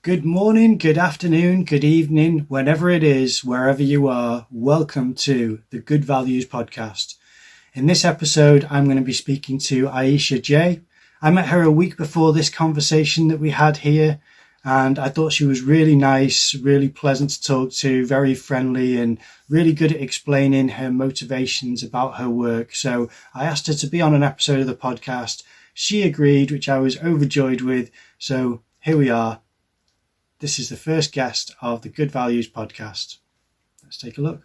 Good morning, good afternoon, good evening, whenever it is, wherever you are, welcome to the Good Values Podcast. In this episode, I'm going to be speaking to Ayisha Jay. I met her a week before this conversation that we had here, and I thought she was really nice, really pleasant to talk to, very friendly, and really good at explaining her motivations about her work. So I asked her to be on an episode of the podcast. She agreed, which I was overjoyed with. So here we are. This is the first guest of the Good Values Podcast. Let's take a look.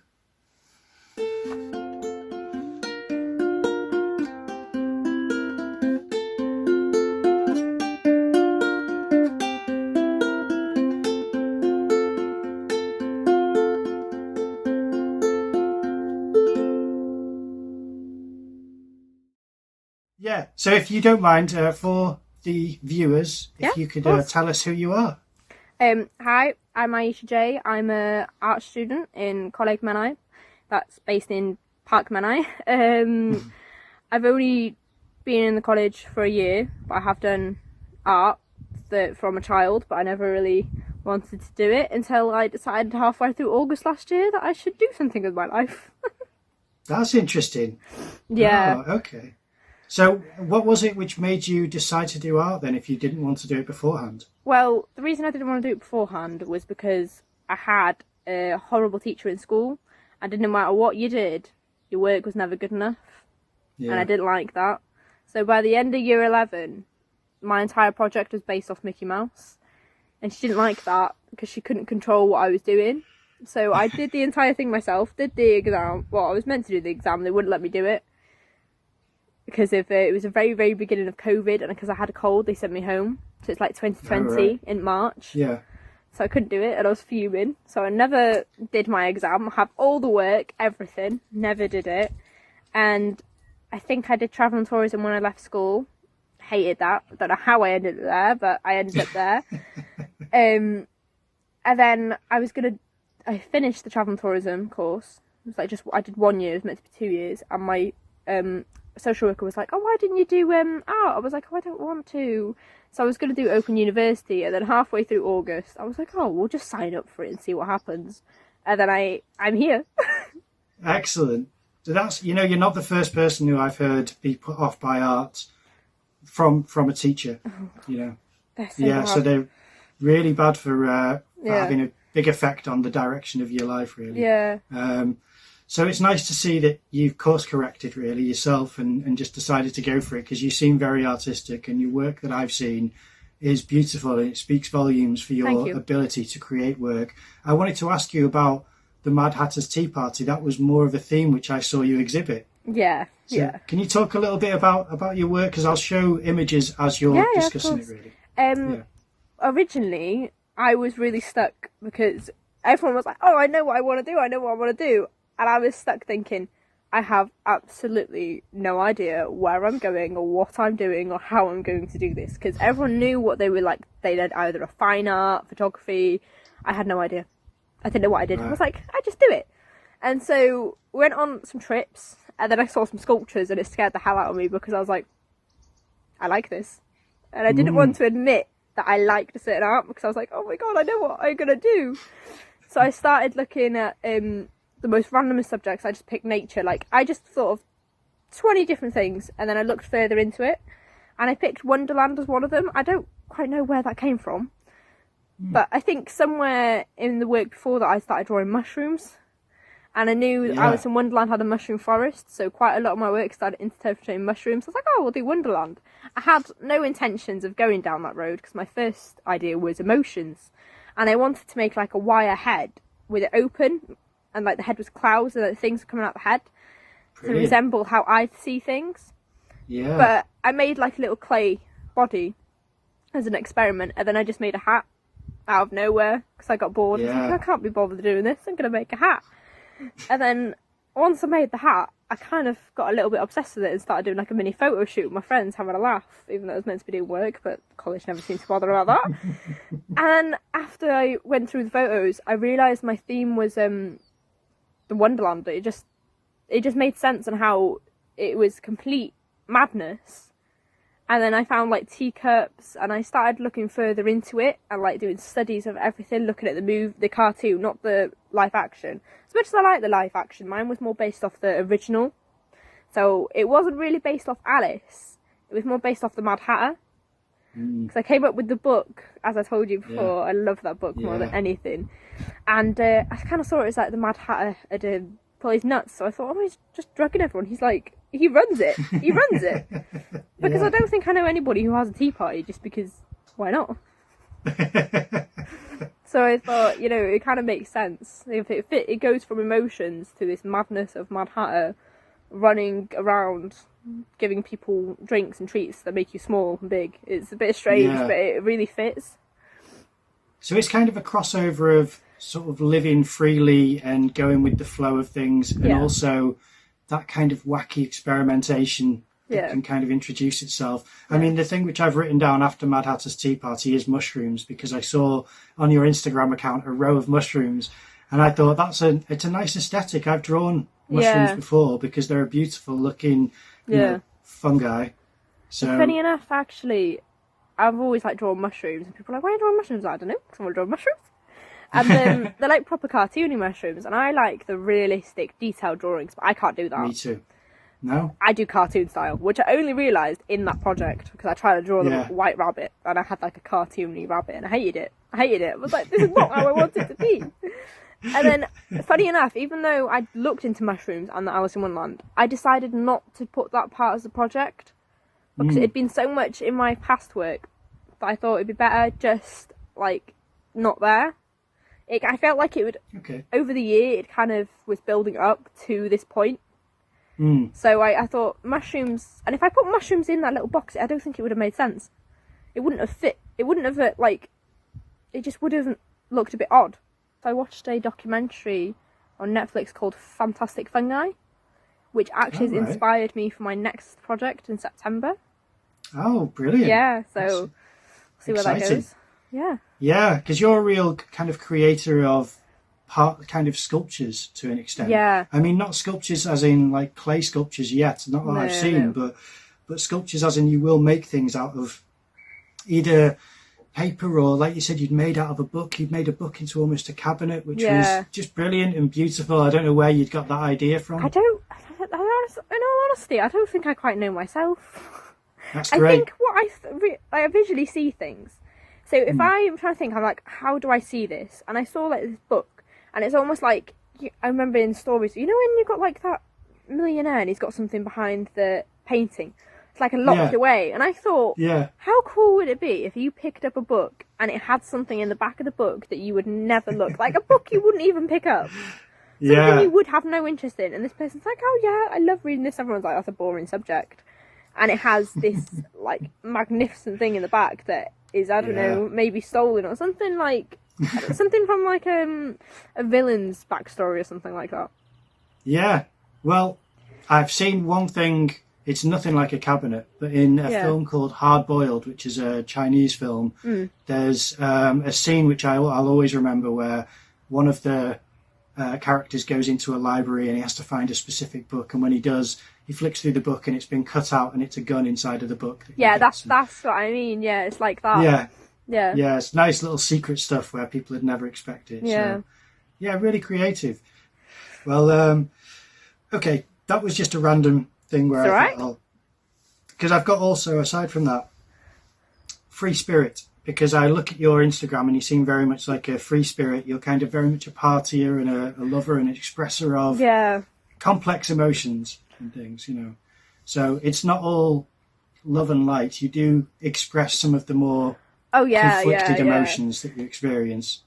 Yeah, so if you don't mind, for the viewers, if you could tell us who you are. Hi, I'm Ayisha Jay. I'm an art student in Coleg Menai. That's based in Park Menai. I've only been in the college for a year, but I have done art from a child, but I never really wanted to do it until I decided halfway through August last year that I should do something with my life. That's interesting. Yeah. Oh, okay. So what was it which made you decide to do art then if you didn't want to do it beforehand? Well, the reason I didn't want to do it beforehand was because I had a horrible teacher in school, and no matter what you did, your work was never good enough. Yeah. And I didn't like that. So by the end of year 11, my entire project was based off Mickey Mouse, and she didn't like that because she couldn't control what I was doing. So I did the entire thing myself, did the exam. Well, I was meant to do the exam, they wouldn't let me do it. Because it was the very, very beginning of COVID, and because I had a cold, they sent me home. So it's like 2020 in March. Yeah. So I couldn't do it, and I was fuming. So I never did my exam. I have all the work, everything. Never did it. And I think I did travel and tourism when I left school. Hated that. I don't know how I ended up there, but I ended up there. And then I finished the travel and tourism course. It was like I did 1 year. It was meant to be 2 years. And my social worker was like, oh, why didn't you do art? I was like, oh, I don't want to. So I was going to do Open University, and then halfway through August I was like, oh, we'll just sign up for it and see what happens. And then I'm here. Excellent. So that's, you're not the first person who I've heard be put off by art from a teacher. So they're really bad for having a big effect on the direction of your life, really. Yeah. So it's nice to see that you've course corrected really yourself and just decided to go for it, because you seem very artistic, and your work that I've seen is beautiful, and it speaks volumes for your ability to create work. I wanted to ask you about the Mad Hatter's Tea Party. That was more of a theme which I saw you exhibit. Yeah, so can you talk a little bit about your work? Because I'll show images as you're discussing it, really. Originally, I was really stuck because everyone was like, oh, I know what I want to do. And I was stuck thinking, I have absolutely no idea where I'm going or what I'm doing or how I'm going to do this. Because everyone knew what they were like. They did either a fine art, photography. I had no idea. I didn't know what I did. Right. I was like, I just do it. And so we went on some trips, and then I saw some sculptures, and it scared the hell out of me because I was like, I like this. And I didn't want to admit that I liked a certain art because I was like, oh my God, I know what I'm going to do. So I started looking at the most randomest subjects. I just picked nature. Like, I just thought of 20 different things, and then I looked further into it, and I picked Wonderland as one of them. I don't quite know where that came from, but I think somewhere in the work before that I started drawing mushrooms, and I knew Alice in Wonderland had a mushroom forest, so quite a lot of my work started interpreting mushrooms. I was like, oh, we'll do Wonderland. I had no intentions of going down that road because my first idea was emotions, and I wanted to make like a wire head with it open, and like the head was clouds and like, things were coming out the head to resemble how I see things. Yeah. But I made like a little clay body as an experiment, and then I just made a hat out of nowhere because I got bored. I was like, I can't be bothered doing this. I'm going to make a hat. And then once I made the hat, I kind of got a little bit obsessed with it and started doing like a mini photo shoot with my friends, having a laugh, even though it was meant to be doing work, but college never seemed to bother about that. And after I went through the photos, I realised my theme was the Wonderland. It just made sense on how it was complete madness, And then I found like teacups, and I started looking further into it and like doing studies of everything, looking at the cartoon, not the live action. As much as I like the live action, mine was more based off the original. So it wasn't really based off Alice. It was more based off the Mad Hatter. Because I came up with the book, as I told you before. I love that book more than anything. And I kind of saw it as like the Mad Hatter had pulled his nuts. So I thought, oh, he's just drugging everyone. He's like, he runs it. He runs it. Because I don't think I know anybody who has a tea party just because, why not? So I thought, you know, it kind of makes sense. If it goes from emotions to this madness of Mad Hatter running around giving people drinks and treats that make you small and big. It's a bit strange, but it really fits. So it's kind of a crossover of sort of living freely and going with the flow of things, and also that kind of wacky experimentation that can kind of introduce itself. I mean, the thing which I've written down after Mad Hatter's Tea Party is mushrooms, because I saw on your Instagram account a row of mushrooms, and I thought it's a nice aesthetic. I've drawn mushrooms before because they're a beautiful looking you know, fungi. So funny enough, actually, I've always like drawn mushrooms, and people are like, why are you drawing mushrooms? I don't know, because I want to draw mushrooms. And they're like proper cartoony mushrooms, and I like the realistic, detailed drawings, but I can't do that. Me too. No? I do cartoon style, which I only realised in that project, because I tried to draw the white rabbit, and I had like a cartoony rabbit, and I hated it. I was like, this is not how I want it to be. And then, funny enough, even though I looked into mushrooms and the Alice in Wonderland, I decided not to put that part as a project, because it had been so much in my past work that I thought it'd be better just, like, not there. I felt like it would, over the year, it kind of was building up to this point. So I thought mushrooms, and if I put mushrooms in that little box, I don't think it would have made sense. It wouldn't have fit. It wouldn't have, it just would have looked a bit odd. So I watched a documentary on Netflix called Fantastic Fungi, which actually has inspired me for my next project in September. Oh, brilliant. Yeah, so see where that goes. Yeah. Yeah, because you're a real kind of creator of kind of sculptures to an extent. Yeah. I mean, not sculptures as in like clay sculptures yet, not that I've seen, but sculptures as in you will make things out of either paper or, like you said, you'd made out of a book. You'd made a book into almost a cabinet, which was just brilliant and beautiful. I don't know where you'd got that idea from. In all honesty, I don't think I quite know myself. That's great. I think what I visually see things. So if I'm trying to think, I'm like, how do I see this? And I saw like this book, and it's almost like, I remember in stories, you know when you've got like that millionaire and he's got something behind the painting? It's like a locked away. And I thought, how cool would it be if you picked up a book and it had something in the back of the book that you would never look, like a book you wouldn't even pick up. Something you would have no interest in. And this person's like, oh yeah, I love reading this. Everyone's like, that's a boring subject. And it has this like magnificent thing in the back that is, I don't know, maybe stolen or something, like something from like a villain's backstory or something like that. Yeah. Well, I've seen one thing. It's nothing like a cabinet, but in a film called Hard Boiled, which is a Chinese film, there's a scene which I'll always remember where one of the characters goes into a library and he has to find a specific book, and when he does, he flicks through the book and it's been cut out and it's a gun inside of the book. That's what I mean. Yeah, it's like that. Yeah, it's nice little secret stuff where people had never expected. So, really creative. Well, okay, that was just a random thing where I thought, because I've got also, aside from that, free spirit, because I look at your Instagram and you seem very much like a free spirit. You're kind of very much a partier and a lover and an expresser of complex emotions and things, you know. So it's not all love and light. You do express some of the more conflicted emotions that you experience.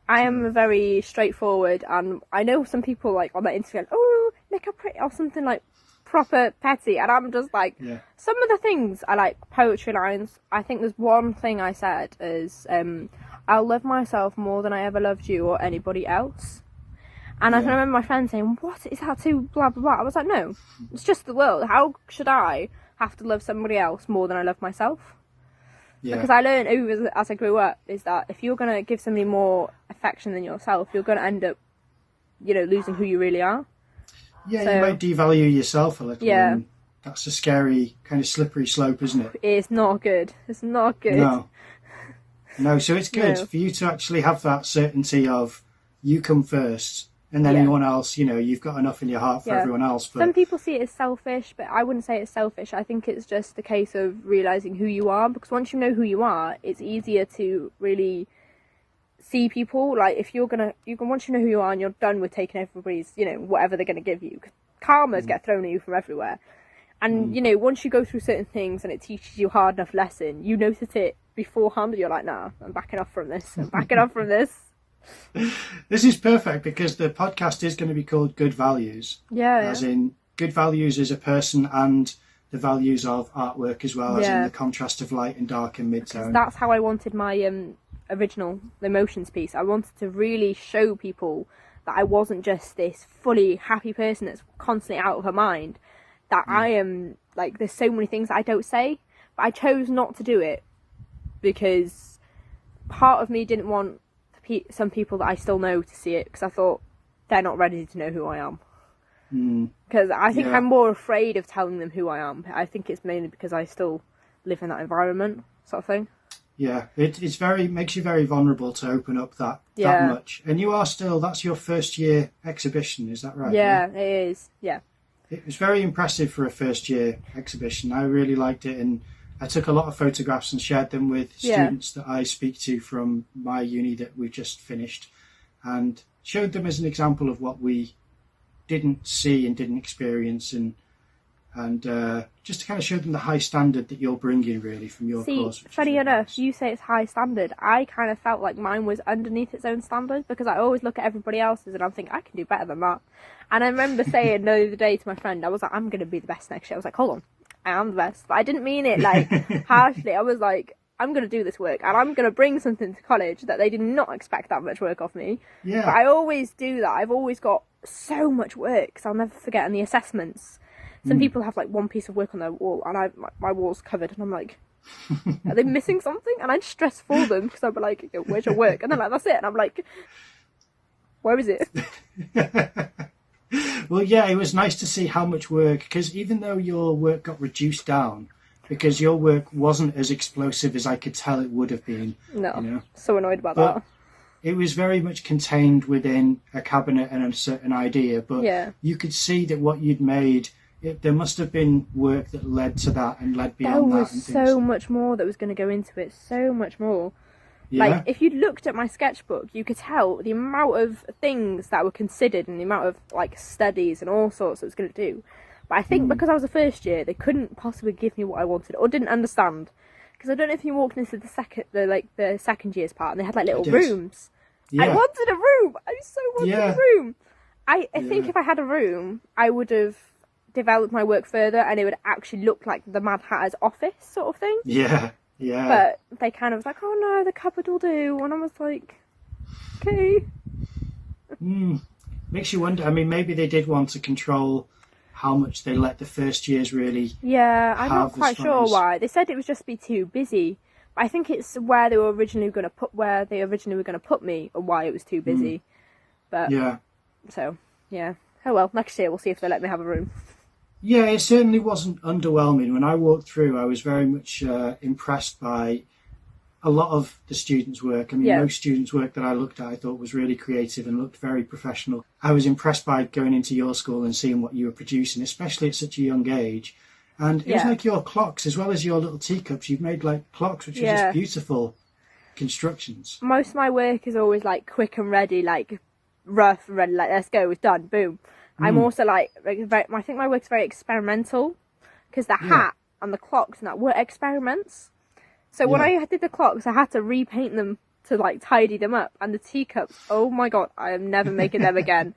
I am very straightforward, and I know some people like on their Instagram, oh, look how pretty, or something like proper petty, and I'm just like, some of the things I like poetry lines. I think there's one thing I said is, I'll love myself more than I ever loved you or anybody else. And I can remember my friend saying, what is that too blah blah blah. I was like, no, it's just the world. How should I have to love somebody else more than I love myself? Because I learned as I grew up is that if you're going to give somebody more affection than yourself, you're going to end up, you know, losing who you really are. Yeah, so, you might devalue yourself a little. And that's a scary kind of slippery slope, isn't it? It's not good. It's not good. No. So it's good for you to actually have that certainty of you come first, and then anyone else, you've got enough in your heart for everyone else. But some people see it as selfish, but I wouldn't say it's selfish. I think it's just a case of realising who you are, because once you know who you are, it's easier to really see people. Like, if once you know who you are and you're done with taking everybody's, whatever they're going to give you, karmas get thrown at you from everywhere. And, once you go through certain things and it teaches you a hard enough lesson, you notice it beforehand, and you're like, nah, I'm backing off from this. This is perfect, because the podcast is going to be called Good Values. As in, good values as a person, and the values of artwork as well, as in the contrast of light and dark and mid-tone. That's how I wanted my original emotions piece. I wanted to really show people that I wasn't just this fully happy person that's constantly out of her mind. That I am, like, there's so many things that I don't say, but I chose not to do it because part of me didn't want some people that I still know to see it, because I thought they're not ready to know who I am. Because I think I'm more afraid of telling them who I am. I think it's mainly because I still live in that environment, sort of thing. Yeah, it's makes you very vulnerable to open up that much. And you are still, that's your first year exhibition, is that right? Yeah, it is, yeah. It was very impressive for a first year exhibition. I really liked it, and I took a lot of photographs and shared them with students that I speak to from my uni that we've just finished, and showed them as an example of what we didn't see and didn't experience, and just to kind of show them the high standard that you're bringing really from your course. Funny enough, you say it's high standard. I kind of felt like mine was underneath its own standard, because I always look at everybody else's and I'm thinking, I can do better than that. And I remember saying the other day to my friend, I was like, I'm going to be the best next year. I was like, hold on, I am the best. But I didn't mean it like harshly. I was like, I'm going to do this work, and I'm going to bring something to college that they did not expect that much work off me. Yeah. But I always do that. I've always got so much work, because I'll never forget in the assessments. Some people have like one piece of work on their wall, and my wall's covered, and I'm like, are they missing something? And I'd stress for them, because I'd be like, yo, where's your work? And they're like, that's it. And I'm like, where is it? Well, yeah, it was nice to see how much work, because even though your work got reduced down, because your work wasn't as explosive as I could tell it would have been. No, so annoyed about that. It was very much contained within a cabinet and a certain idea, but you could see that what you'd made, there must have been work that led to that and led beyond that. There was so much more that was going to go into it, so much more. Yeah. Like, if you looked at my sketchbook, you could tell the amount of things that were considered and the amount of, like, studies and all sorts that it was going to do. But I think because I was a first year, they couldn't possibly give me what I wanted, or didn't understand. Because I don't know if you walked into the second year's part, and they had, like, little rooms. Yeah. I wanted a room! I so wanted a room! I think if I had a room, I would have developed my work further, and it would actually look like the Mad Hatter's office sort of thing. Yeah. But they kind of was like, oh no, the cupboard will do. And I was like, okay. Makes you wonder. I mean, maybe they did want to control how much they let the first years really. Yeah, I'm not quite sure why. They said it would just be too busy. But I think it's where they were originally going to put me, or why it was too busy. But so yeah. Oh well, next year we'll see if they let me have a room. Yeah, it certainly wasn't underwhelming. When I walked through, I was very much impressed by a lot of the students' work. I mean, most students' work that I looked at, I thought was really creative and looked very professional. I was impressed by going into your school and seeing what you were producing, especially at such a young age. And it was like your clocks, as well as your little teacups. You've made like clocks, which are just beautiful constructions. Most of my work is always like quick and ready, like rough and ready, like let's go, it's done, boom. I'm also like I think my work's very experimental, because the hat and the clocks and that were experiments. So when I did the clocks, I had to repaint them to like tidy them up, and the teacups, oh my god, I am never making them again.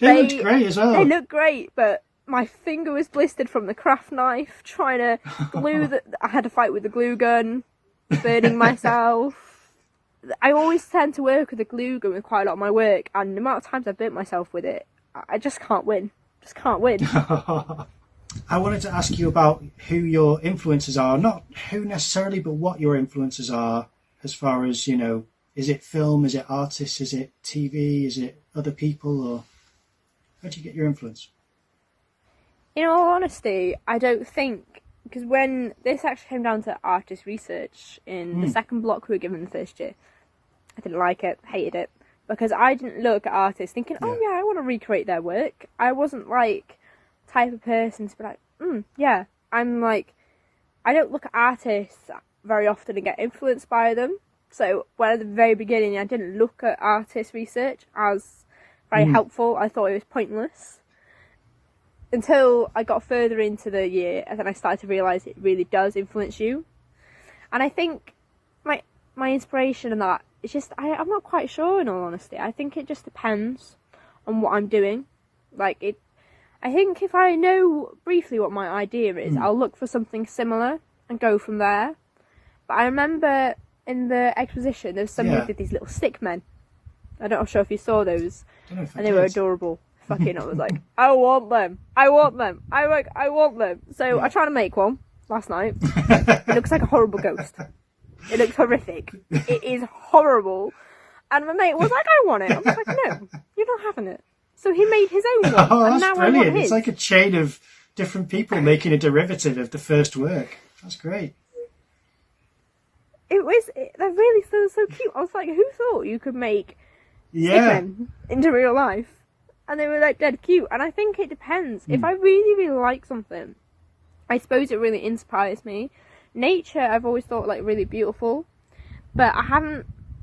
They looked great as well. They look great, but my finger was blistered from the craft knife trying to glue I had to fight with the glue gun, burning myself. I always tend to work with a glue gun with quite a lot of my work, and the amount of times I've burnt myself with it, I just can't win. I wanted to ask you about who your influences are, not who necessarily, but what your influences are, as far as, is it film, is it artists, is it TV, is it other people, or how do you get your influence? In all honesty, I don't think, because when this actually came down to artist research in the second block we were given the first year, I didn't like it, hated it, because I didn't look at artists thinking, oh yeah, I want to recreate their work. I wasn't like type of person to be like, yeah. I'm like, I don't look at artists very often and get influenced by them. So when at the very beginning I didn't look at artist research as very helpful, I thought it was pointless. Until I got further into the year, and then I started to realise it really does influence you. And I think my inspiration and that, it's just, I'm not quite sure in all honesty. I think it just depends on what I'm doing. I think if I know briefly what my idea is, I'll look for something similar and go from there. But I remember in the exposition, there was somebody who did these little stick men. I'm not sure if you saw those. And they were adorable. Fucking, I was like, I want them. I want them. So I tried to make one last night. It looks like a horrible ghost. It looks horrific. It is horrible. And my mate was like, I want it. I was like, no, you're not having it. So he made his own one. Oh, and that's now brilliant. I want his. It's like a chain of different people making a derivative of the first work. That's great. They're really so cute. I was like, who thought you could make stickmen into real life? And they were like dead cute. And I think it depends. If I really, really like something, I suppose it really inspires me. Nature, I've always thought like really beautiful, but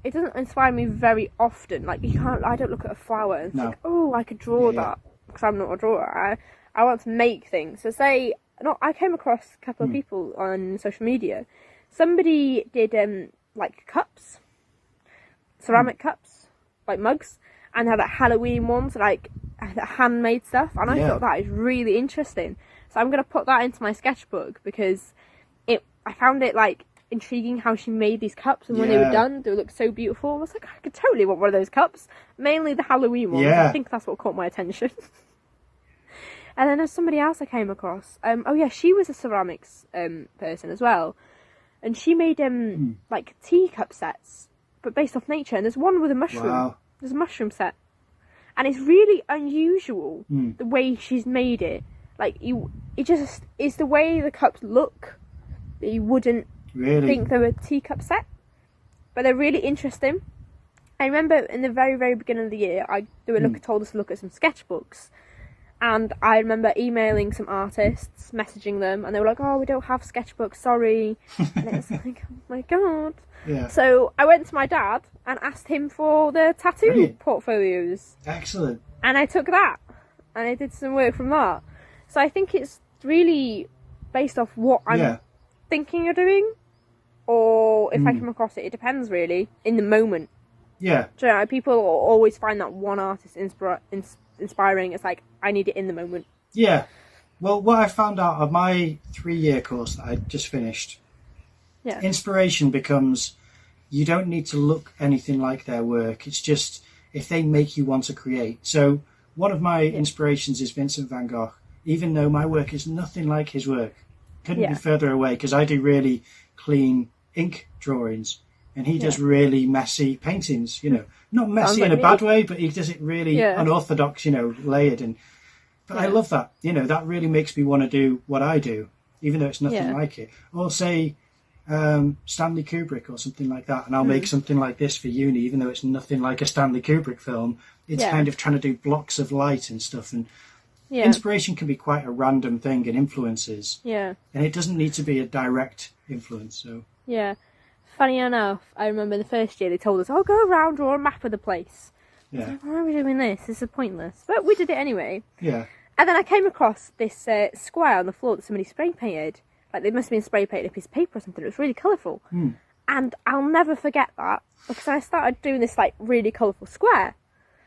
it doesn't inspire me very often. Like I don't look at a flower and think, oh, I could draw that, because I'm not a drawer. I want to make things. So I came across a couple of people on social media. Somebody did like cups, ceramic cups, like mugs, and had like Halloween ones, like handmade stuff, and I thought that is really interesting. So I'm gonna put that into my sketchbook, because I found it like intriguing how she made these cups, and when they were done, they would look so beautiful. I was like, I could totally want one of those cups. Mainly the Halloween ones. I think that's what caught my attention. And then there's somebody else I came across. She was a ceramics person as well, and she made like teacup sets, but based off nature. And there's one with a mushroom. Wow. There's a mushroom set, and it's really unusual the way she's made it. Like it just is the way the cups look that you wouldn't think they were a teacup set, but they're really interesting. I remember in the very, very beginning of the year, told us to look at some sketchbooks, and I remember emailing some artists, messaging them, and they were like, oh, we don't have sketchbooks, sorry. And it was like, oh my god. Yeah. So I went to my dad and asked him for the tattoo portfolios. Excellent. And I took that, and I did some work from that. So I think it's really based off what I'm thinking of doing, or if I come across it. It depends really in the moment. Yeah. So, people always find that one artist inspiring. It's like, I need it in the moment. Yeah. Well, what I found out of my 3-year course that I just finished, inspiration becomes, you don't need to look anything like their work. It's just if they make you want to create. So one of my inspirations is Vincent van Gogh. Even though my work is nothing like his work, couldn't be further away, because I do really clean ink drawings, and he does really messy paintings, not messy in a bad way, but he does it really unorthodox, layered. But I love that, that really makes me want to do what I do, even though it's nothing like it. Or say Stanley Kubrick or something like that, and I'll make something like this for uni, even though it's nothing like a Stanley Kubrick film. It's kind of trying to do blocks of light and stuff, and inspiration can be quite a random thing and influences. Yeah. And it doesn't need to be a direct influence. So. Yeah. Funny enough, I remember the first year they told us, go around, draw a map of the place. Yeah. I was like, why are we doing this? This is pointless. But we did it anyway. Yeah. And then I came across this square on the floor that somebody spray painted. Like, they must have been spray painted a piece of paper or something. It was really colourful. And I'll never forget that, because I started doing this, like, really colourful square.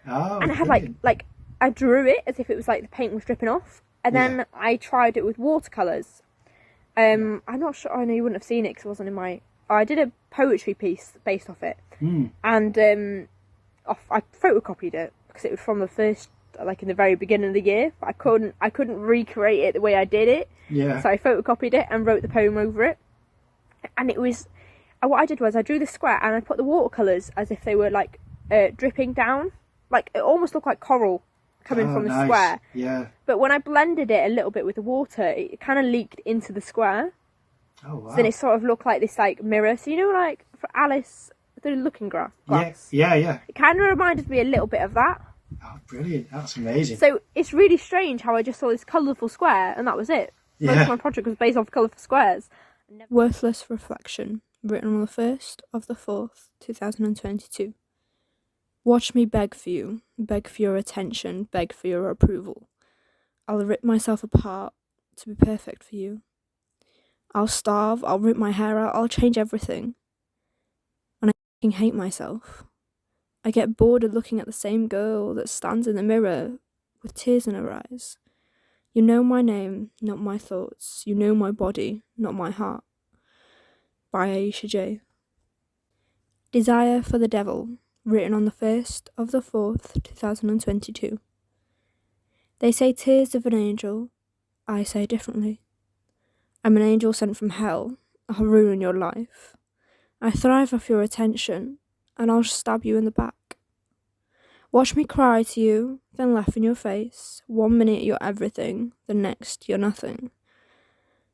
Oh, and I had, like I drew it as if it was like the paint was dripping off, and then I tried it with watercolours. I'm not sure. I know you wouldn't have seen it because it wasn't in my. I did a poetry piece based off it, and I photocopied it because it was from the first, like in the very beginning of the year. But I couldn't recreate it the way I did it. Yeah. So I photocopied it and wrote the poem over it, and it was. What I did was I drew the square and I put the watercolours as if they were like dripping down, like it almost looked like coral. coming from the nice. square. Yeah. But when I blended it a little bit with the water, it kind of leaked into the square. Oh, wow. So then it sort of looked like this like mirror. So you know, like for Alice, the Looking Glass. Yeah. It kind of reminded me a little bit of that. Oh, brilliant. That's amazing. So it's really strange how I just saw this colourful square and that was it. Yeah. Most of my project was based off colourful squares. Worthless Reflection, written on the 1st of the 4th, 2022. Watch me beg for you, beg for your attention, beg for your approval. I'll rip myself apart to be perfect for you. I'll starve, I'll rip my hair out, I'll change everything. And I fucking hate myself. I get bored of looking at the same girl that stands in the mirror with tears in her eyes. You know my name, not my thoughts. You know my body, not my heart. By Ayisha Jay. Desire for the Devil, written on the 1st of the 4th, 2022. They say tears of an angel, I say differently. I'm an angel sent from hell, I'll ruin your life. I thrive off your attention, and I'll stab you in the back. Watch me cry to you, then laugh in your face. 1 minute you're everything, the next you're nothing.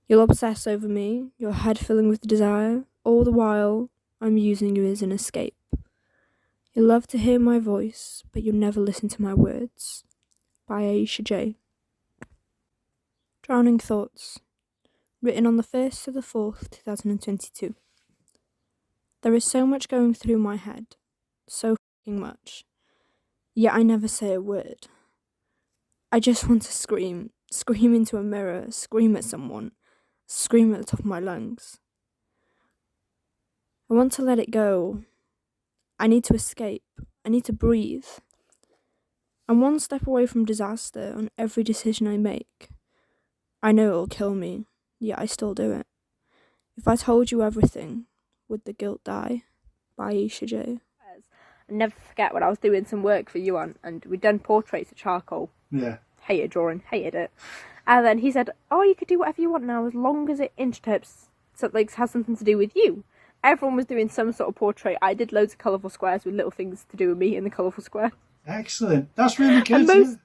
You'll obsess over me, your head filling with desire. All the while, I'm using you as an escape. You'll love to hear my voice, but you'll never listen to my words. By Ayisha Jay. Drowning Thoughts, written on the 1st of the 4th, 2022. There is so much going through my head, so f***ing much, yet I never say a word. I just want to scream into a mirror, scream at someone, scream at the top of my lungs. I want to let it go. I need to escape. I need to breathe. I'm one step away from disaster on every decision I make. I know it'll kill me, yet I still do it. If I told you everything, would the guilt die? By Ayisha Jay. I never forget when I was doing some work for Yuan and we'd done portraits of charcoal. Yeah. Hated drawing, hated it. And then he said, oh, you could do whatever you want now as long as it interprets something has something to do with you. Everyone was doing some sort of portrait. I did loads of colourful squares with little things to do with me in the colourful square. Excellent. That's really good. And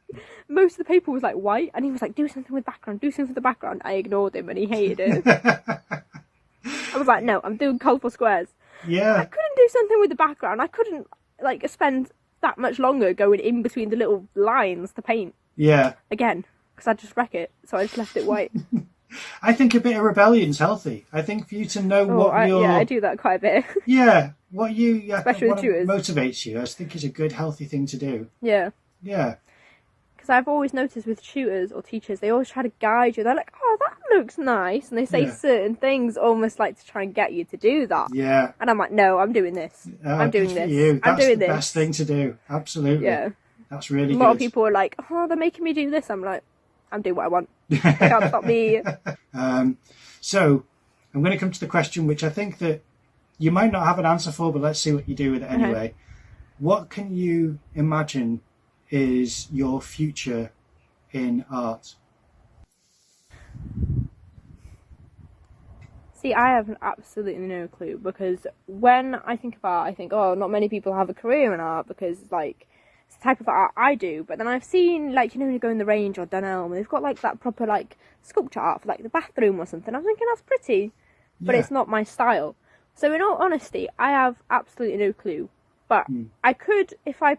most of the paper was like white and he was like, do something with background, do something with the background. I ignored him and he hated it. I was like, no, I'm doing colourful squares. Yeah. I couldn't do something with the background. I couldn't like spend that much longer going in between the little lines to paint. Yeah. Again, because I'd just wreck it. So I just left it white. I think a bit of rebellion's healthy. I think for you to know Yeah, I do that quite a bit. Yeah, especially with tutors, motivates you. I think is a good, healthy thing to do. Yeah. Yeah. Because I've always noticed with tutors or teachers, they always try to guide you. They're like, oh, that looks nice. And they say certain things almost like to try and get you to do that. Yeah. And I'm like, no, I'm doing this. I'm doing this. I'm doing this. That's the best thing to do. Absolutely. Yeah. That's really good. A lot of people are like, oh, they're making me do this. I'm like, I'm doing what I want. They can't stop me. So I'm going to come to the question, which I think that you might not have an answer for, but let's see what you do with it anyway. What can you imagine is your future in art? See, I have absolutely no clue, because when I think of art, I think, oh, not many people have a career in art because, like, it's the type of art I do. But then I've seen, like, you know, when you go in the Range or Dunelm, and they've got, like, that proper, like, sculpture art for, like, the bathroom or something. I'm thinking that's pretty, but it's not my style. So in all honesty, I have absolutely no clue. But I could, if I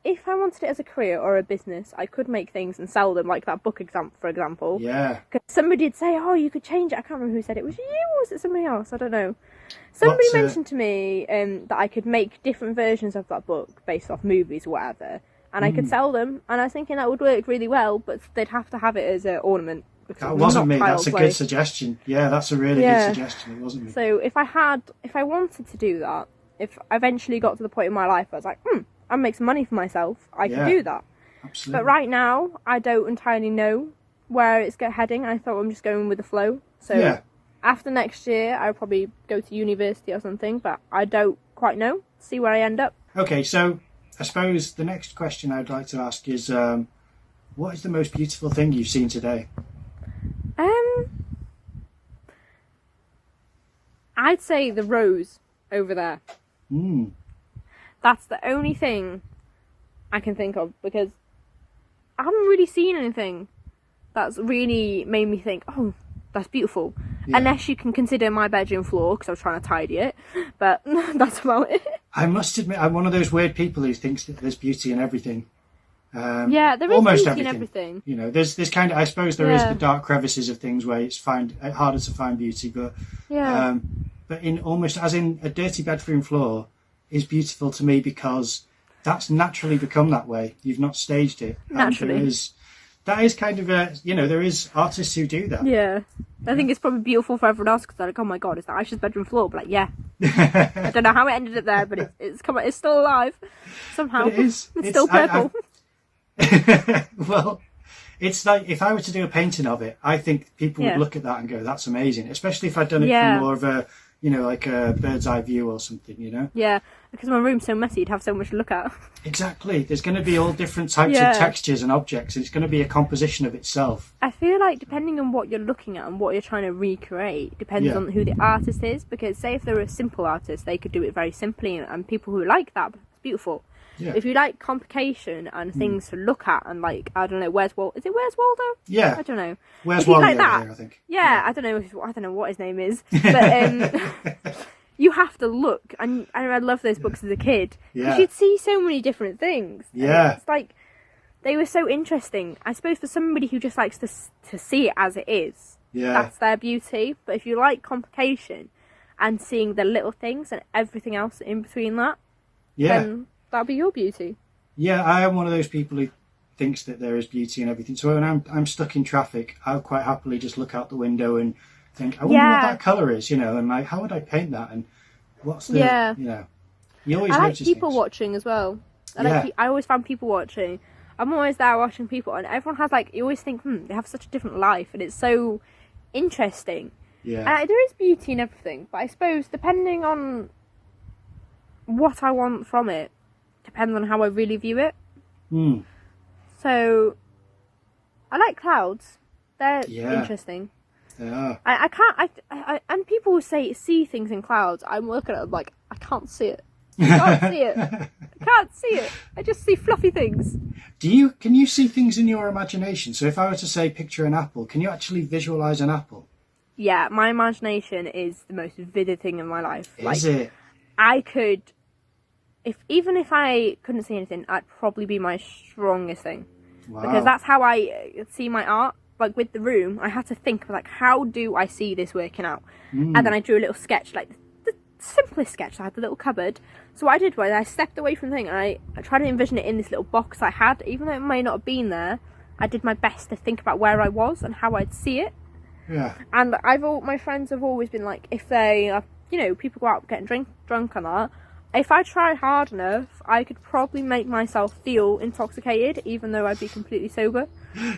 wanted it as a career or a business, I could make things and sell them, like that book for example. Yeah. Because somebody would say, oh, you could change it. I can't remember who said it. Was it you or was it somebody else? I don't know. Somebody mentioned to me that I could make different versions of that book based off movies or whatever. And I could sell them. And I was thinking that would work really well, but they'd have to have it as an ornament. That wasn't me. That's a good suggestion. Yeah, that's a really good suggestion. It wasn't me. So if I wanted to do that, if I eventually got to the point in my life where I was like, I'll make some money for myself, I can do that. Absolutely. But right now, I don't entirely know where it's heading. I thought I'm just going with the flow. So after next year, I'll probably go to university or something, but I don't quite know. See where I end up. Okay, so I suppose the next question I'd like to ask is, what is the most beautiful thing you've seen today? I'd say the rose over there. That's the only thing I can think of, because I haven't really seen anything that's really made me think, oh, that's beautiful. Yeah. Unless you can consider my bedroom floor, because I was trying to tidy it, but that's about it. I must admit, I'm one of those weird people who thinks that there's beauty in everything. Yeah, there is almost beauty in everything. everything. There's kind of, I suppose there is the dark crevices of things where it's harder to find beauty, but but in almost, as in a dirty bedroom floor is beautiful to me because that's naturally become that way. You've not staged it. Naturally. That is kind of there is artists who do that. Yeah. I think it's probably beautiful for everyone else because they're like, oh my god, is that Aisha's bedroom floor? But like, yeah. I don't know how it ended up there, but it's still alive somehow. But it's still purple. Well, it's like if I were to do a painting of it, I think people would look at that and go, that's amazing. Especially if I'd done it from more of a, like a bird's eye view or something, Yeah, because my room's so messy, you'd have so much to look at. Exactly. There's going to be all different types of textures and objects, and it's going to be a composition of itself. I feel like depending on what you're looking at and what you're trying to recreate depends on who the artist is, because say if they're a simple artist, they could do it very simply, and people who like that, it's beautiful. Yeah. If you like complication and things to look at, and like, I don't know, Where's Waldo? Yeah. I don't know. Where's Waldo like that? Here, I think. Yeah, I don't know what his name is, but you have to look, and I love those books as a kid because you'd see so many different things. Yeah, it's like they were so interesting. I suppose for somebody who just likes to see it as it is, that's their beauty. But if you like complication and seeing the little things and everything else in between that, then that'll be your beauty. Yeah, I am one of those people who thinks that there is beauty in everything. So when I'm stuck in traffic, I'll quite happily just look out the window and think, I wonder what that colour is, and like, how would I paint that? And what's the, you always I like notice people things. Watching as well. I always find people watching. I'm always there watching people, and everyone has you always think, they have such a different life, and it's so interesting. Yeah. And there is beauty in everything, but I suppose depending on what I want from it, depends on how I really view it. So, I like clouds. They're interesting. They are. I can't. And people will see things in clouds. I'm looking at them like, I can't see it. I can't see it. I can't see it. I just see fluffy things. Can you see things in your imagination? So if I were to say picture an apple, can you actually visualise an apple? Yeah, my imagination is the most vivid thing in my life. Is it? I could, even if I couldn't see anything, that'd probably be my strongest thing. Wow. Because that's how I see my art. Like with the room, I had to think how do I see this working out? And then I drew a little sketch, like the simplest sketch. I had the little cupboard. So what I did was I stepped away from the thing and I tried to envision it in this little box I had. Even though it may not have been there, I did my best to think about where I was and how I'd see it. Yeah. And my friends have always been like, if they, people go out getting drunk and that, if I tried hard enough, I could probably make myself feel intoxicated, even though I'd be completely sober.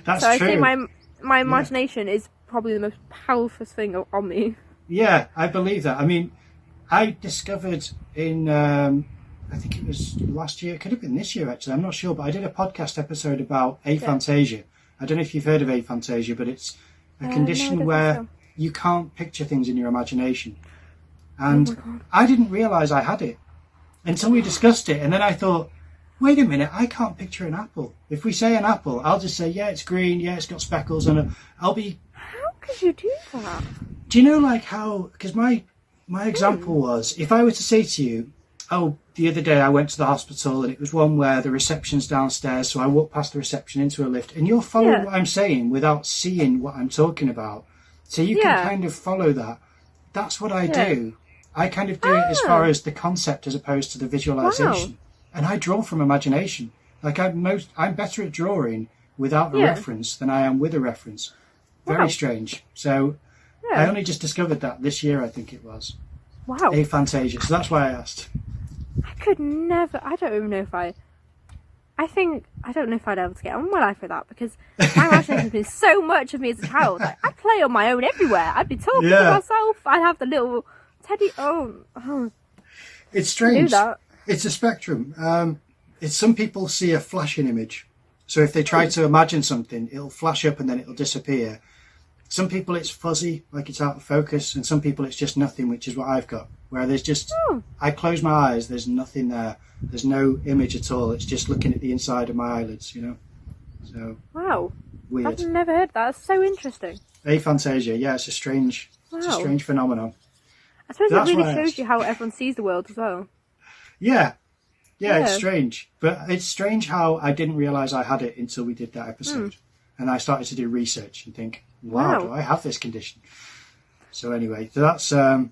That's so true. I think my imagination is probably the most powerful thing on me. Yeah, I believe that. I mean, I discovered in, I think it was last year, it could have been this year actually, I'm not sure, but I did a podcast episode about aphantasia. I don't know if you've heard of aphantasia, but it's a condition where you can't picture things in your imagination. And I didn't realise I had it until we discussed it, and then I thought, wait a minute, I can't picture an apple. If we say an apple, I'll just say, yeah, it's green, yeah, it's got speckles on it. I'll be... How could you do that? Do you know, like, how... Because my example was, if I were to say to you, oh, the other day I went to the hospital and it was one where the reception's downstairs, so I walked past the reception into a lift, and you're following what I'm saying without seeing what I'm talking about. So you can kind of follow that. That's what I do. I kind of do it as far as the concept as opposed to the visualization. Wow. And I draw from imagination. Like I'm better at drawing without a reference than I am with a reference. Very strange. So I only just discovered that this year, I think it was. Wow. Aphantasia. So that's why I asked. I could never. I don't even know if I don't know if I'd be able to get on with my life with that, because my imagination has been so much of me as a child. Like, I play on my own everywhere. I'd be talking to myself. I'd have the little teddy. Oh. It's strange. Do that. It's a spectrum. It's some people see a flashing image. So if they try to imagine something, it'll flash up and then it'll disappear. Some people it's fuzzy, like it's out of focus, and some people it's just nothing, which is what I've got. Where there's just, I close my eyes, there's nothing there. There's no image at all. It's just looking at the inside of my eyelids, So Wow. weird. I've never heard that. That's so interesting. Aphantasia, yeah, it's a strange phenomenon. I suppose That's it really why I shows asked. you how everyone sees the world as well. Yeah, Yeah. it's strange. But it's strange how I didn't realise I had it until we did that episode. And I started to do research and think, wow, do I have this condition? So anyway, that's a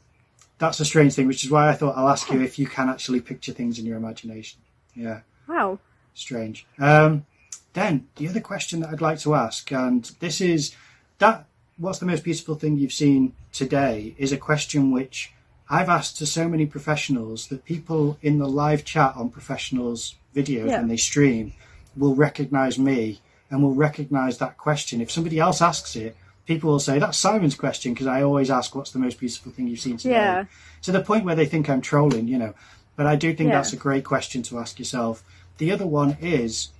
strange thing, which is why I thought I'll ask you if you can actually picture things in your imagination. Yeah. Wow. Strange. Then the other question that I'd like to ask, and this is that what's the most beautiful thing you've seen today, is a question which I've asked to so many professionals that people in the live chat on professionals' videos when they stream will recognise me and will recognise that question. If somebody else asks it, people will say, that's Simon's question, because I always ask, what's the most beautiful thing you've seen today? Yeah. To the point where they think I'm trolling, you know. But I do think that's a great question to ask yourself. The other one is,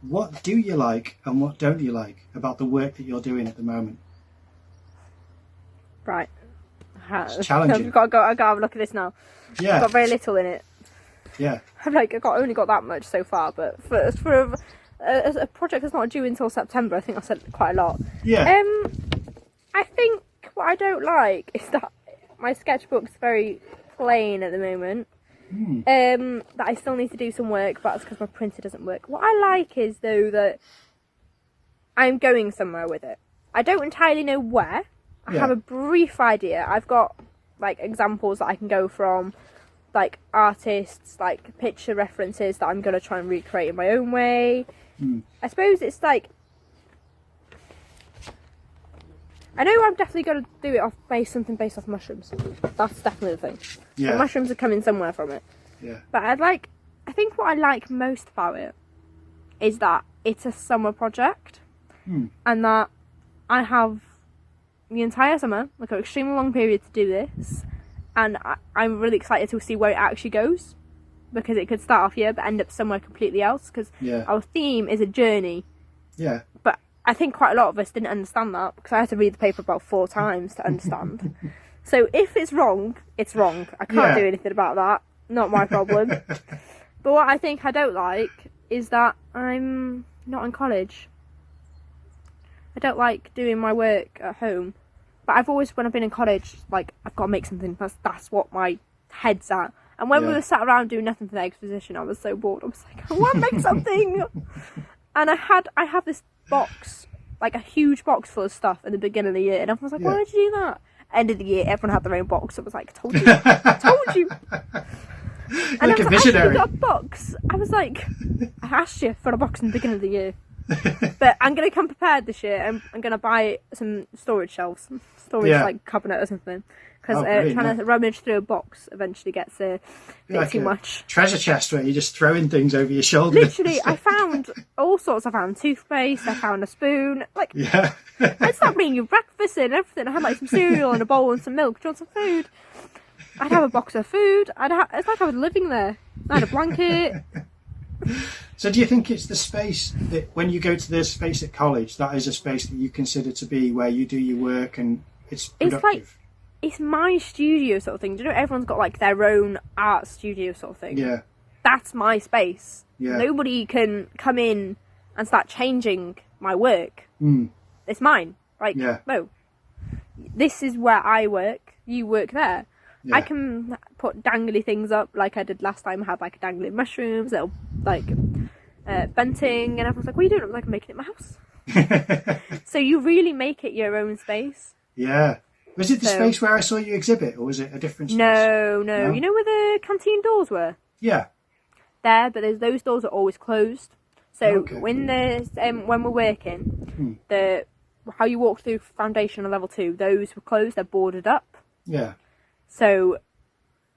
what do you like and what don't you like about the work that you're doing at the moment? Right. It's challenging. I've got to have a look at this now. Yeah. I've got very little in it. Yeah. I've only got that much so far, but for a project that's not due until September, I think I've said quite a lot. Yeah. I think what I don't like is that my sketchbook's very plain at the moment. That I still need to do some work, but that's because my printer doesn't work. What I like is, though, that I'm going somewhere with it. I don't entirely know where. I have a brief idea. I've got, like, examples that I can go from, like, artists, like, picture references that I'm going to try and recreate in my own way. I suppose it's, like, I know I'm definitely going to do it something based off mushrooms. That's definitely the thing. Yeah. The mushrooms are coming somewhere from it. Yeah. But I think what I like most about it is that it's a summer project. And that I have the entire summer, like an extremely long period to do this. And I'm really excited to see where it actually goes. Because it could start off here but end up somewhere completely else. Because our theme is a journey. Yeah. But I think quite a lot of us didn't understand that, because I had to read the paper about 4 times to understand. So if it's wrong, it's wrong. I can't do anything about that. Not my problem. But what I think I don't like is that I'm not in college. I don't like doing my work at home. But I've always, when I've been in college, like, I've got to make something. That's what my head's at. And when we were sat around doing nothing for the exposition, I was so bored. I was like, I want to make something. And I have this box, like a huge box full of stuff at the beginning of the year, and everyone was like, why did you do that? End of the year, everyone had their own box. I was like, told you. Told you. And Like I was a like, visionary. you got a box? I was like, I asked you for a box in the beginning of the year. But I'm going to come prepared this year. I'm going to buy some storage shelves, like cabinet or something. Because trying to rummage through a box eventually gets a bit like too a much. Treasure chest where you're just throwing things over your shoulder. Literally, I found all sorts. I found toothpaste, I found a spoon. Like, I'd start bringing you breakfast and everything. I had like some cereal and a bowl and some milk. Do you want some food? I'd have a box of food. It's like I was living there. I had a blanket. So do you think it's the space that when you go to this space at college, that is a space that you consider to be where you do your work and it's productive? It's my studio sort of thing. Do you know everyone's got like their own art studio sort of thing? Yeah. That's my space. Yeah. Nobody can come in and start changing my work. It's mine. Like, no. This is where I work. You work there. Yeah. I can put dangly things up like I did last time. I had like a dangling mushrooms, little like bunting, and everyone's like, what are you doing? I'm like, I'm making it my house. So you really make it your own space. Yeah. Was it the space where I saw you exhibit, or was it a different space? No. You know where the canteen doors were? Yeah. There, but those doors are always closed. So when we're working, how you walk through foundation and level 2, those were closed. They're boarded up. Yeah. So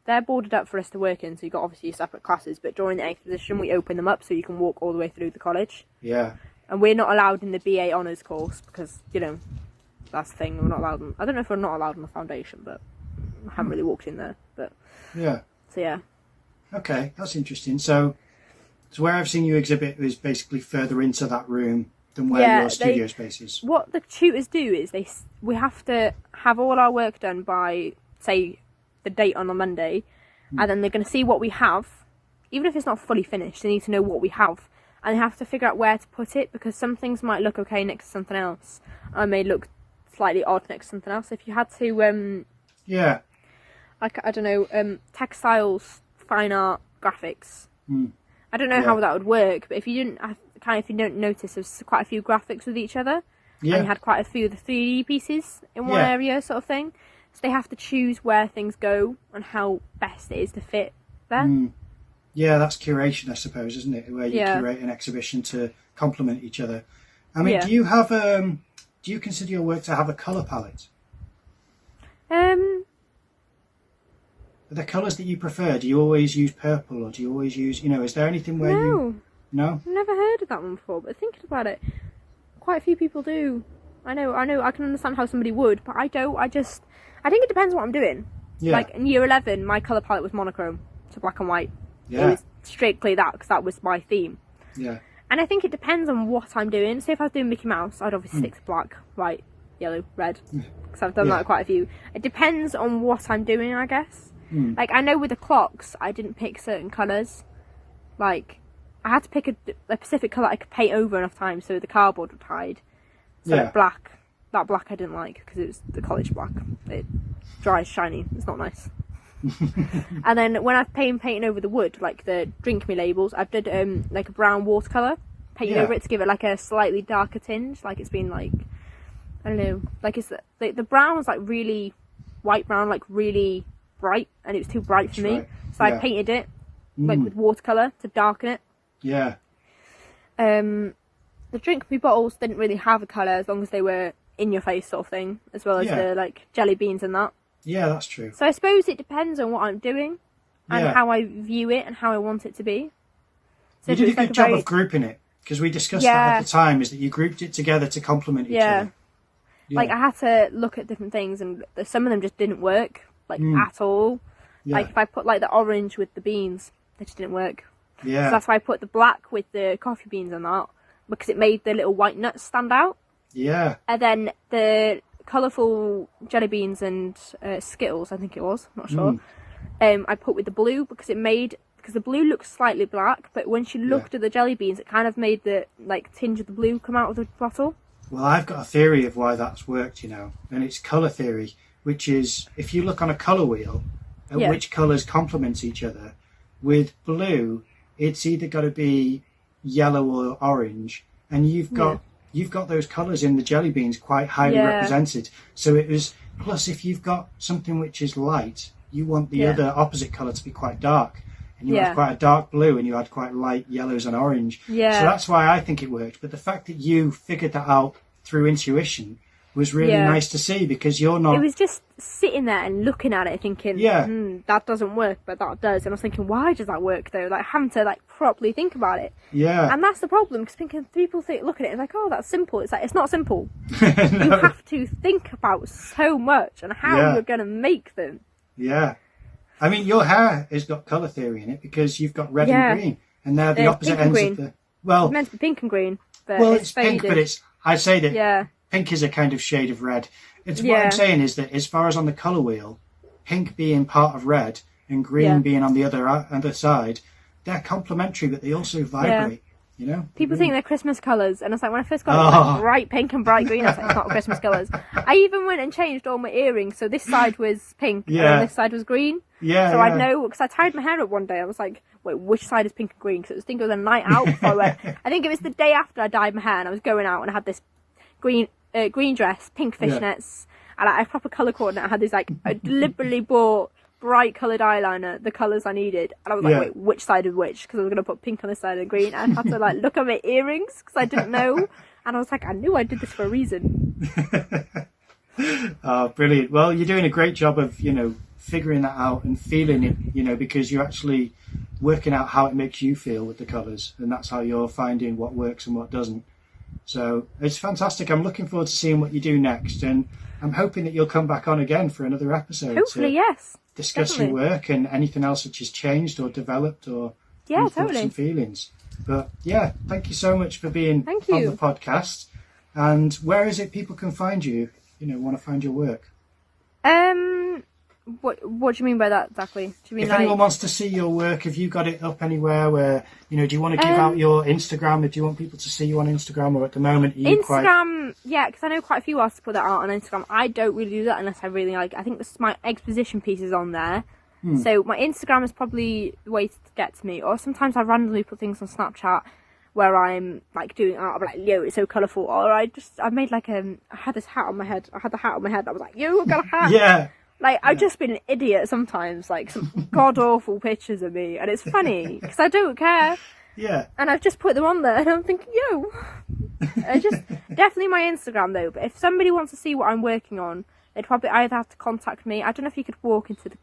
they're boarded up for us to work in. So you've got obviously your separate classes, but during the exposition we open them up so you can walk all the way through the college. Yeah. And we're not allowed in the BA honours course because, you know, that's the thing. We're not allowed. I don't know if we're not allowed on the foundation, but I haven't really walked in there. But yeah. So yeah. Okay, that's interesting. So where I've seen you exhibit is basically further into that room than where your studio space is. What the tutors do is we have to have all our work done by, say, the date on a Monday, and then they're going to see what we have. Even if it's not fully finished, they need to know what we have, and they have to figure out where to put it, because some things might look okay next to something else, or may look slightly odd next to something else. If you had to like, I don't know, textiles, fine art, graphics. I don't know how that would work, but if you don't notice, there's quite a few graphics with each other, and you had quite a few of the 3D pieces in one area, sort of thing. So they have to choose where things go and how best it is to fit there. Yeah, that's curation, I suppose, isn't it? Where you curate an exhibition to complement each other. I mean, do you have do you consider your work to have a colour palette? The colours that you prefer, do you always use purple, or do you always use, is there anything where you... No? I've never heard of that one before, but thinking about it, quite a few people do. I know, I can understand how somebody would, but I don't. I think it depends what I'm doing. Yeah. Like, in year 11, my colour palette was monochrome, so black and white. Yeah. It was strictly that, because that was my theme. Yeah. And I think it depends on what I'm doing. So if I was doing Mickey Mouse, I'd obviously stick to black, white, yellow, red, because I've done that quite a few. It depends on what I'm doing, I guess. Like, I know with the clocks, I didn't pick certain colours. Like, I had to pick a specific colour I could paint over enough time so the cardboard would hide. So like black, that black I didn't like because it was the college black. It dries shiny, it's not nice. And then when I've painting over the wood, like the drink me labels, I've did like a brown watercolour, painted over it to give it like a slightly darker tinge, like it's been like, I don't know, like it's the brown was like really white brown, like really bright, and it was too bright for me, so I painted it like with watercolour to darken it. The drink me bottles didn't really have a colour as long as they were in your face sort of thing, as well as the like jelly beans and that. Yeah, that's true. So I suppose it depends on what I'm doing and how I view it and how I want it to be. So you did a good job of grouping it, because we discussed that at the time, is that you grouped it together to complement each other. Like, I had to look at different things, and some of them just didn't work, like, at all. Like, if I put, like, the orange with the beans, they just didn't work. So that's why I put the black with the coffee beans and that, because it made the little white nuts stand out. And then the colourful jelly beans and Skittles, I think it was, I'm not sure, I put with the blue, because the blue looks slightly black, but when she looked at the jelly beans, it kind of made the, like, tinge of the blue come out of the bottle. Well, I've got a theory of why that's worked, and it's colour theory, which is, if you look on a colour wheel at which colours complement each other, with blue, it's either got to be yellow or orange, and you've got those colours in the jelly beans quite highly represented. So it was, plus if you've got something which is light, you want the other opposite colour to be quite dark. And you had quite a dark blue, and you had quite light yellows and orange. So that's why I think it worked. But the fact that you figured that out through intuition was really nice to see, because you're not... It was just sitting there and looking at it thinking, that doesn't work, but that does. And I was thinking, why does that work, though? Like, having to, like, properly think about it. And that's the problem, because people look at it and like, oh, that's simple. It's like, it's not simple. You have to think about so much and how you're going to make them. I mean, your hair has got colour theory in it, because you've got red and green, and they're the opposite ends of the... Well, it's meant to be pink and green, but it's pink, but I'd say that pink is a kind of shade of red. What I'm saying is that, as far as on the colour wheel, pink being part of red and green being on the other side, they're complementary, but they also vibrate. People think they're Christmas colours, and it's like, when I first got it, it was like bright pink and bright green. I was like, it's not Christmas colours. I even went and changed all my earrings, so this side was pink and then this side was green. So I know, because I tied my hair up one day, I was like, wait, which side is pink and green? Because I think it was a night out before I went. I think it was the day after I dyed my hair, and I was going out, and I had this green dress, pink fishnets, and I proper colour coordinate. I had this, like, I deliberately bought bright coloured eyeliner, the colours I needed, and I was like, wait, which side is which? Because I was going to put pink on this side and green, and I had to, like, look at my earrings, because I didn't know, and I was like, I knew I did this for a reason. Oh, brilliant. Well, you're doing a great job of, figuring that out and feeling it, because you're actually working out how it makes you feel with the colours, and that's how you're finding what works and what doesn't. So it's fantastic. I'm looking forward to seeing what you do next, and I'm hoping that you'll come back on again for another episode. Hopefully, yes. Discuss your work and anything else which has changed or developed, or thoughts and feelings. But thank you so much for being on the podcast. And where is it people can find you? Want to find your work? What do you mean by that exactly? Do you mean If like anyone wants to see your work, have you got it up anywhere where, do you want to give out your Instagram? Do you want people to see you on Instagram, or at the moment, are you Instagram? Yeah, because I know quite a few artists put that out on Instagram. I don't really do that unless I really like. I think this is my exposition pieces on there. So my Instagram is probably the way to get to me. Or sometimes I randomly put things on Snapchat where I'm like doing art. I'm like, yo, it's so colourful. Or I made like I had this hat on my head. I had the hat on my head. I was like, yo, I've got a hat. Yeah. Like, I've just been an idiot sometimes, like, some god-awful pictures of me, and it's funny, because I don't care. Yeah. And I've just put them on there, and I'm thinking, yo. Definitely my Instagram, though, but if somebody wants to see what I'm working on, they'd probably either have to contact me. I don't know if you could walk into the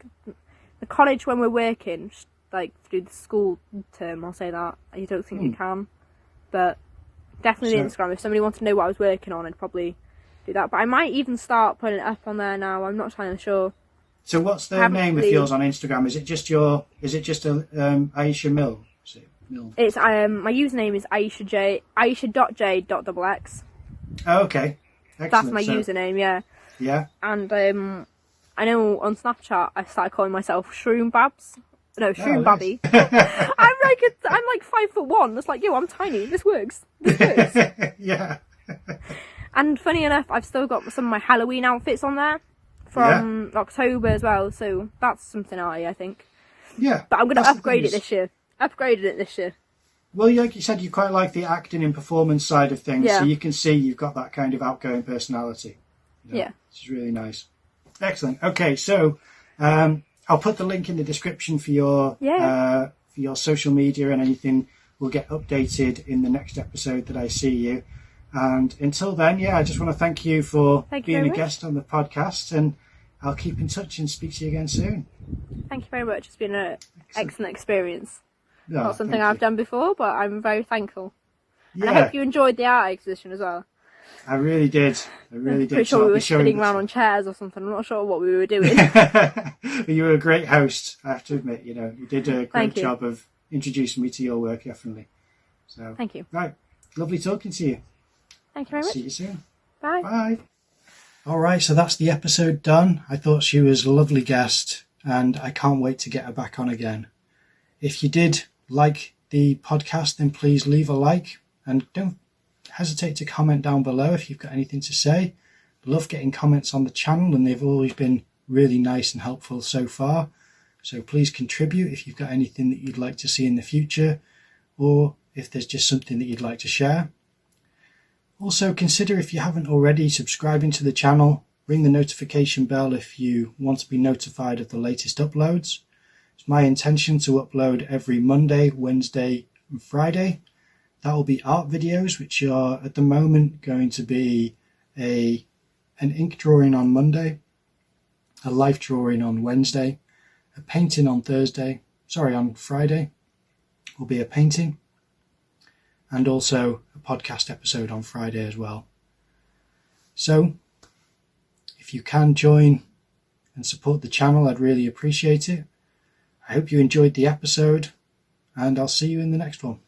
college when we're working, just, like, through the school term, I'll say that. I don't think you can. But definitely the Instagram. If somebody wanted to know what I was working on, I'd probably do that, but I might even start putting it up on there now. I'm not entirely sure. So what's the name of yours on Instagram? Is it just Ayisha Milne? It's my username is ayisha.jay.xx. Oh, okay. Excellent. That's my username, yeah. Yeah. And I know on Snapchat I started calling myself Shroom Babs. No, Shroom Babby. Nice. I'm like 5'1". It's like, yo, I'm tiny. This works. Yeah. And funny enough, I've still got some of my Halloween outfits on there from October as well, so that's something I think. Yeah. But I'm going to upgrade it this year. Upgraded it this year. Well, like you said, you quite like the acting and performance side of things, so you can see you've got that kind of outgoing personality. Yeah. Which is really nice. Excellent. Okay, so I'll put the link in the description for your social media, and anything will get updated in the next episode that I see you. And until then, I just want to thank you for being a guest on the podcast, and I'll keep in touch and speak to you again soon. Thank you very much. It's been an excellent experience. No, not something I've done before, but I'm very thankful. Yeah. And I hope you enjoyed the art exhibition as well. I really did. Pretty sure we were spinning around on chairs or something. I'm not sure what we were doing. You were a great host, I have to admit. You did a great job of introducing me to your work, definitely. So thank you. Right. Lovely talking to you. Thank you very much. See you soon. Bye. Bye. All right, so that's the episode done. I thought she was a lovely guest, and I can't wait to get her back on again. If you did like the podcast, then please leave a like, and don't hesitate to comment down below if you've got anything to say. Love getting comments on the channel, and they've always been really nice and helpful so far. So please contribute if you've got anything that you'd like to see in the future, or if there's just something that you'd like to share. Also, consider, if you haven't already, subscribing to the channel. Ring the notification bell if you want to be notified of the latest uploads. It's my intention to upload every Monday, Wednesday and Friday. That will be art videos, which are at the moment going to be an ink drawing on Monday, a life drawing on Wednesday, a painting on Friday will be a painting, and also a podcast episode on Friday as well. So, if you can join and support the channel, I'd really appreciate it. I hope you enjoyed the episode, and I'll see you in the next one.